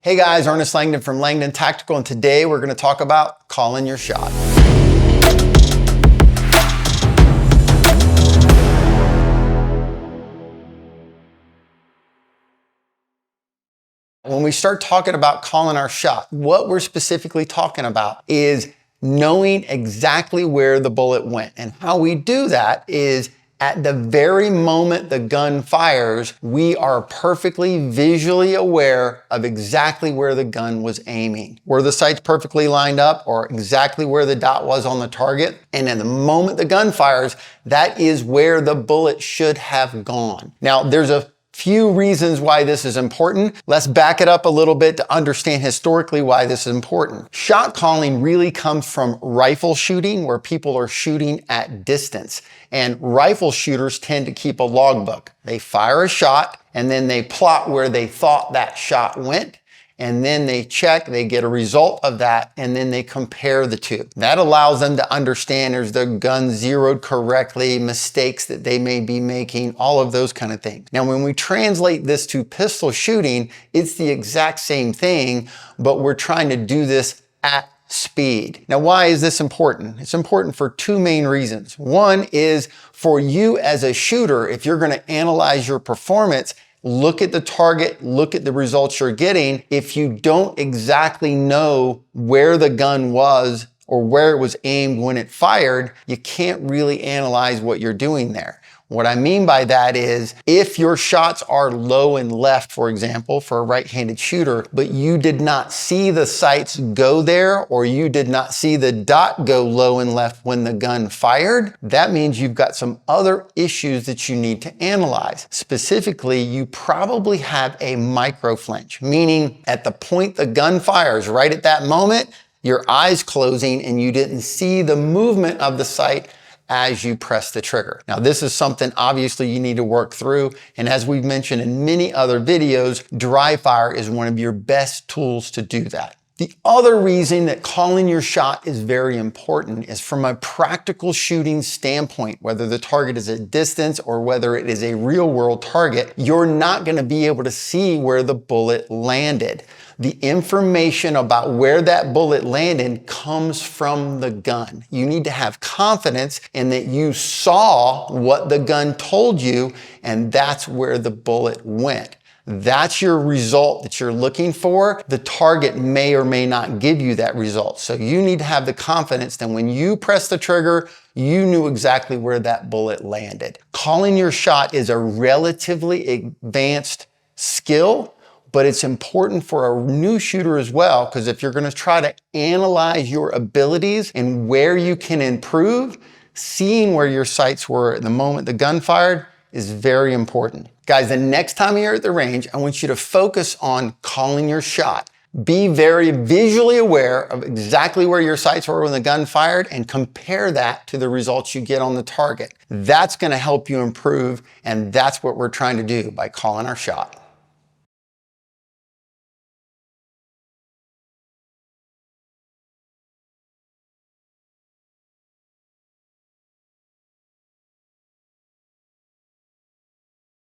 Hey guys, Ernest Langdon from Langdon Tactical, and today we're going to talk about calling your shot. When we start talking about calling our shot, what we're specifically talking about is knowing exactly where the bullet went. And how we do that is at the very moment the gun fires, we are perfectly visually aware of exactly where the gun was aiming. Were the sights perfectly lined up or exactly where the dot was on the target? And at the moment the gun fires, that is where the bullet should have gone. Now, there's a few reasons why this is important. Let's back it up a little bit to understand historically why this is important. Shot calling really comes from rifle shooting, where people are shooting at distance. And rifle shooters tend to keep a logbook. They fire a shot and then they plot where they thought that shot went. And then they check, they get a result of that, and then they compare the two. That allows them to understand is the gun zeroed correctly, mistakes that they may be making, all of those kind of things. Now, when we translate this to pistol shooting, it's the exact same thing, but we're trying to do this at speed. Now, why is this important? It's important for two main reasons. One is for you as a shooter, if you're going to analyze your performance, look at the target, look at the results you're getting. If you don't exactly know where the gun was or where it was aimed when it fired, you can't really analyze what you're doing there. What I mean by that is if your shots are low and left, for example, for a right-handed shooter, but you did not see the sights go there or you did not see the dot go low and left when the gun fired, that means you've got some other issues that you need to analyze. Specifically, you probably have a micro flinch, meaning at the point the gun fires, right at that moment, your eyes closing and you didn't see the movement of the sight as you press the trigger. Now, this is something obviously you need to work through. And as we've mentioned in many other videos, dry fire is one of your best tools to do that. The other reason that calling your shot is very important is from a practical shooting standpoint, whether the target is at distance or whether it is a real world target, you're not going to be able to see where the bullet landed. The information about where that bullet landed comes from the gun. You need to have confidence in that you saw what the gun told you, and that's where the bullet went. That's your result that you're looking for. The target may or may not give you that result. So you need to have the confidence that when you press the trigger, you knew exactly where that bullet landed. Calling your shot is a relatively advanced skill, but it's important for a new shooter as well, because if you're going to try to analyze your abilities and where you can improve, seeing where your sights were at the moment the gun fired is very important. Guys, the next time you're at the range, I want you to focus on calling your shot. Be very visually aware of exactly where your sights were when the gun fired and compare that to the results you get on the target. That's going to help you improve, and that's what we're trying to do by calling our shot.